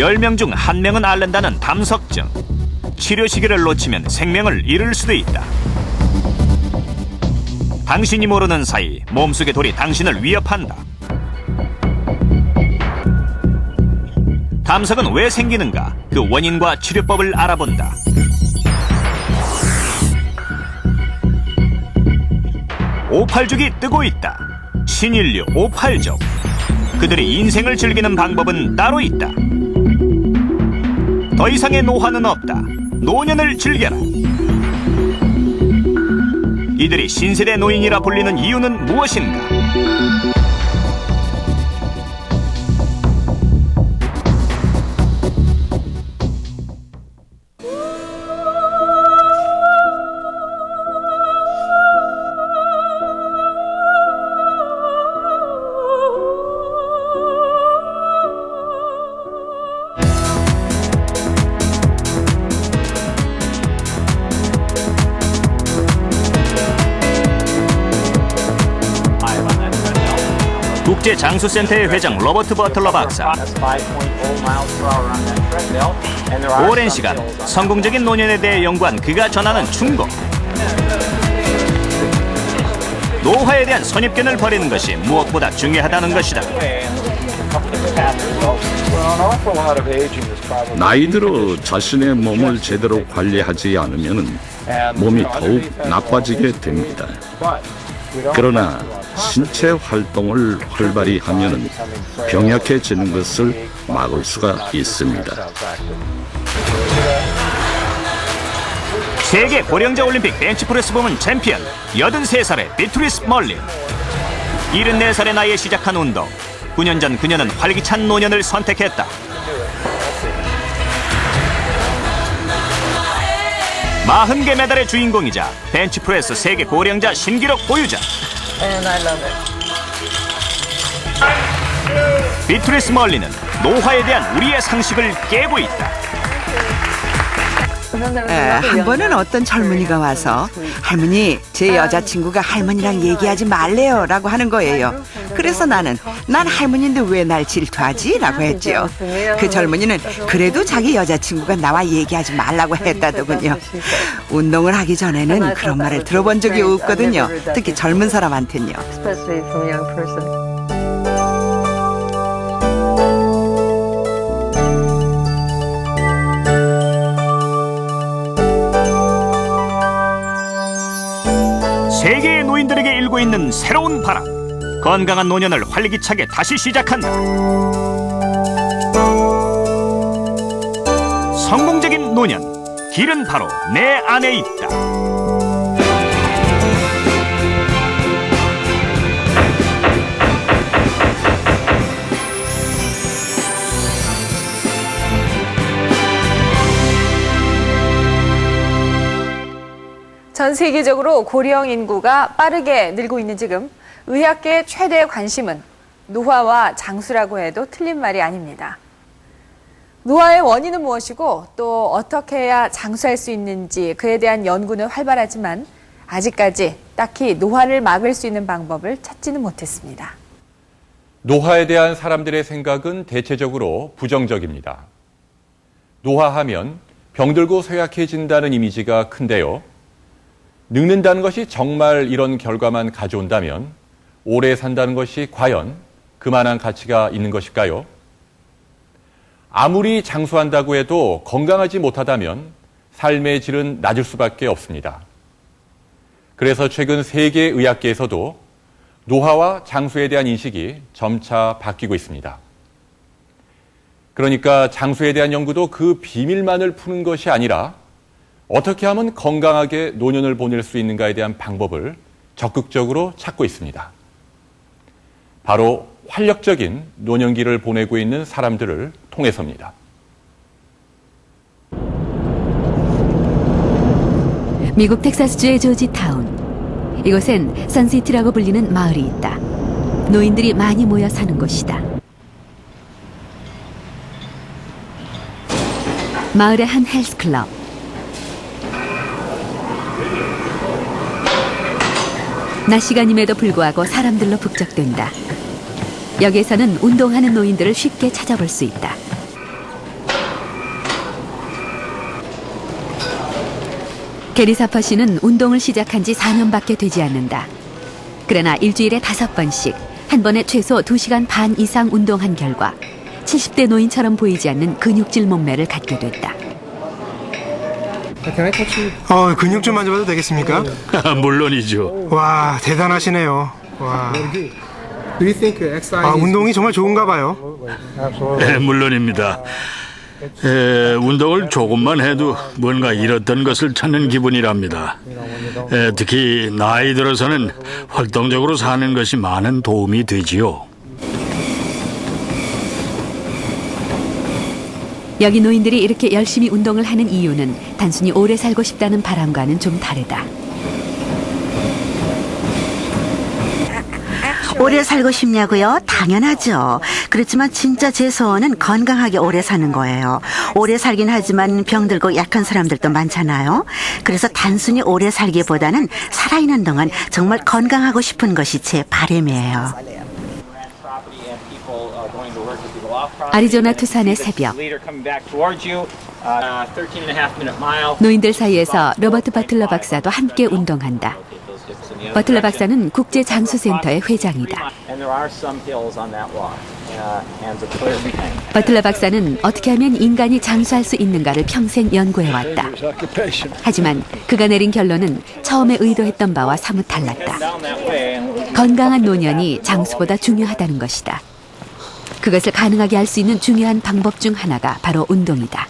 10명 중 1명은 앓는다는 담석증. 치료 시기를 놓치면 생명을 잃을 수도 있다. 당신이 모르는 사이 몸속의 돌이 당신을 위협한다. 담석은 왜 생기는가? 그 원인과 치료법을 알아본다. 오팔족이 뜨고 있다. 신인류 오팔족. 그들이 인생을 즐기는 방법은 따로 있다. 더 이상의 노화는 없다. 노년을 즐겨라. 이들이 신세대 노인이라 불리는 이유는 무엇인가? 국제장수센터의 회장 로버트 버틀러 박사. 오랜 시간 성공적인 노년에 대해 연구한 그가 전하는 충고. 노화에 대한 선입견을 버리는 것이 무엇보다 중요하다는 것이다. 나이 들어 자신의 몸을 제대로 관리하지 않으면 몸이 더욱 나빠지게 됩니다. 그러나 신체 활동을 활발히 하면 병약해지는 것을 막을 수가 있습니다. 세계 고령자 올림픽 벤치프레스 부문 챔피언 83살의 비트리스 멀린. 74살의 나이에 시작한 운동. 9년 전 그녀는 활기찬 노년을 선택했다. 마흔 개 메달의 주인공이자 벤치프레스 세계 고령자 신기록 보유자. 비트리스 멀리는 노화에 대한 우리의 상식을 깨고 있다. 한 번은 어떤 젊은이가 와서 할머니, 제 여자친구가 할머니랑 얘기하지 말래요 라고 하는 거예요. 그래서 난 할머니인데 왜 날 질투하지? 라고 했지요. 그 젊은이는 그래도 자기 여자친구가 나와 얘기하지 말라고 했다더군요. 운동을 하기 전에는 그런 말을 들어본 적이 없거든요. 특히 젊은 사람한테는요. 세계의 노인들에게 일고 있는 새로운 바람. 건강한 노년을 활기차게 다시 시작한다. 성공적인 노년. 길은 바로 내 안에 있다. 전 세계적으로 고령 인구가 빠르게 늘고 있는 지금 의학계의 최대 관심은 노화와 장수라고 해도 틀린 말이 아닙니다. 노화의 원인은 무엇이고 또 어떻게 해야 장수할 수 있는지 그에 대한 연구는 활발하지만 아직까지 딱히 노화를 막을 수 있는 방법을 찾지는 못했습니다. 노화에 대한 사람들의 생각은 대체적으로 부정적입니다. 노화하면 병들고 쇠약해진다는 이미지가 큰데요. 늙는다는 것이 정말 이런 결과만 가져온다면 오래 산다는 것이 과연 그만한 가치가 있는 것일까요? 아무리 장수한다고 해도 건강하지 못하다면 삶의 질은 낮을 수밖에 없습니다. 그래서 최근 세계 의학계에서도 노화와 장수에 대한 인식이 점차 바뀌고 있습니다. 그러니까 장수에 대한 연구도 그 비밀만을 푸는 것이 아니라 어떻게 하면 건강하게 노년을 보낼 수 있는가에 대한 방법을 적극적으로 찾고 있습니다. 바로 활력적인 노년기를 보내고 있는 사람들을 통해서입니다. 미국 텍사스주의 조지타운. 이곳엔 선시티라고 불리는 마을이 있다. 노인들이 많이 모여 사는 곳이다. 마을의 한 헬스클럽. 낮 시간임에도 불구하고 사람들로 북적댄다. 여기에서는 운동하는 노인들을 쉽게 찾아볼 수 있다. 게리 사퍼 씨는 운동을 시작한 지 4년밖에 되지 않는다. 그러나 일주일에 5번씩 한 번에 최소 2시간 반 이상 운동한 결과 70대 노인처럼 보이지 않는 근육질 몸매를 갖게 됐다. 근육 좀 만져봐도 되겠습니까? 물론이죠. 와, 대단하시네요. 와. 운동이 정말 좋은가 봐요. 물론입니다. 운동을 조금만 해도 뭔가 잃었던 것을 찾는 기분이랍니다. 특히 나이 들어서는 활동적으로 사는 것이 많은 도움이 되지요. 여기 노인들이 이렇게 열심히 운동을 하는 이유는 단순히 오래 살고 싶다는 바람과는 좀 다르다. 오래 살고 싶냐고요? 당연하죠. 그렇지만 진짜 제 소원은 건강하게 오래 사는 거예요. 오래 살긴 하지만 병들고 약한 사람들도 많잖아요. 그래서 단순히 오래 살기보다는 살아있는 동안 정말 건강하고 싶은 것이 제 바람이에요. 아리조나 투산의 새벽. 노인들 사이에서 로버트 버틀러 박사도 함께 운동한다. 버틀러 박사는 국제 장수센터의 회장이다. 버틀러 박사는 어떻게 하면 인간이 장수할 수 있는가를 평생 연구해왔다. 하지만 그가 내린 결론은 처음에 의도했던 바와 사뭇 달랐다. 건강한 노년이 장수보다 중요하다는 것이다. 그것을 가능하게 할 수 있는 중요한 방법 중 하나가 바로 운동이다.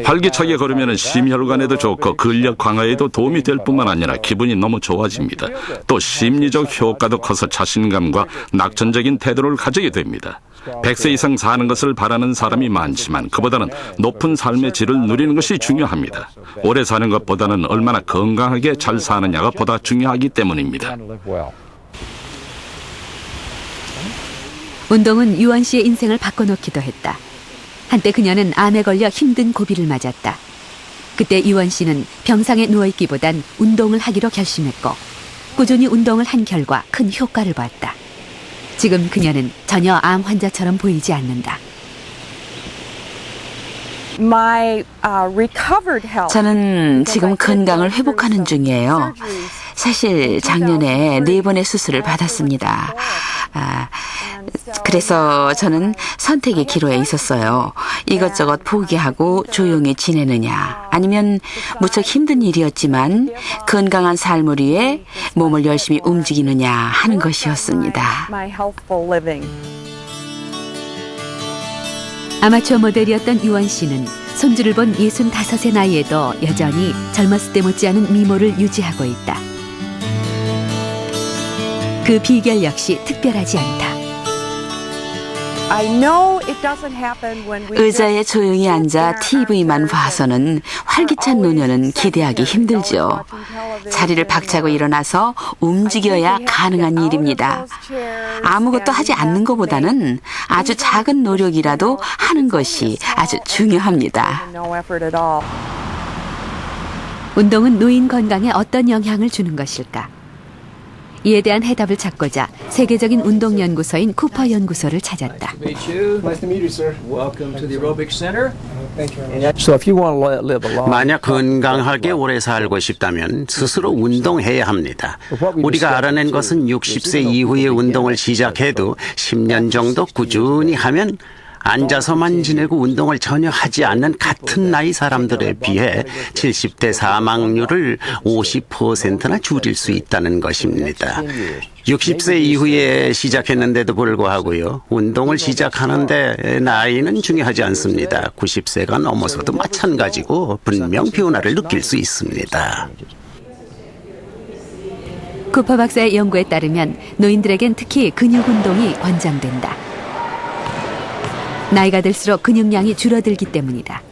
활기차게 걸으면 심혈관에도 좋고 근력 강화에도 도움이 될 뿐만 아니라 기분이 너무 좋아집니다. 또 심리적 효과도 커서 자신감과 낙천적인 태도를 가지게 됩니다. 100세 이상 사는 것을 바라는 사람이 많지만 그보다는 높은 삶의 질을 누리는 것이 중요합니다. 오래 사는 것보다는 얼마나 건강하게 잘 사느냐가 보다 중요하기 때문입니다. 운동은 유원 씨의 인생을 바꿔놓기도 했다. 한때 그녀는 암에 걸려 힘든 고비를 맞았다. 그때 유원 씨는 병상에 누워있기보단 운동을 하기로 결심했고 꾸준히 운동을 한 결과 큰 효과를 봤다. 지금 그녀는 전혀 암 환자처럼 보이지 않는다. 저는 지금 건강을 회복하는 중이에요. 사실 작년에 4번의 수술을 받았습니다. 그래서 저는 선택의 기로에 있었어요. 이것저것 포기하고 조용히 지내느냐, 아니면 무척 힘든 일이었지만 건강한 삶을 위해 몸을 열심히 움직이느냐 하는 것이었습니다. 아마추어 모델이었던 유원 씨는 손주를 본 65의 나이에도 여전히 젊었을 때 못지않은 미모를 유지하고 있다. 그 비결 역시 특별하지 않다. 의자에 조용히 앉아 TV만 봐서는 활기찬 노년은 기대하기 힘들죠. 자리를 박차고 일어나서 움직여야 가능한 일입니다. 아무것도 하지 않는 것보다는 아주 작은 노력이라도 하는 것이 아주 중요합니다. 운동은 노인 건강에 어떤 영향을 주는 것일까? 이에 대한 해답을 찾고자 세계적인 운동연구소인 쿠퍼 연구소를 찾았다. 만약 건강하게 오래 살고 싶다면 스스로 운동해야 합니다. 우리가 알아낸 것은 60세 이후에 운동을 시작해도 10년 정도 꾸준히 하면 앉아서만 지내고 운동을 전혀 하지 않는 같은 나이 사람들에 비해 70대 사망률을 50%나 줄일 수 있다는 것입니다. 60세 이후에 시작했는데도 불구하고요. 운동을 시작하는데 나이는 중요하지 않습니다. 90세가 넘어서도 마찬가지고 분명 변화를 느낄 수 있습니다. 쿠퍼 박사의 연구에 따르면 노인들에겐 특히 근육 운동이 권장된다. 나이가 들수록 근육량이 줄어들기 때문이다.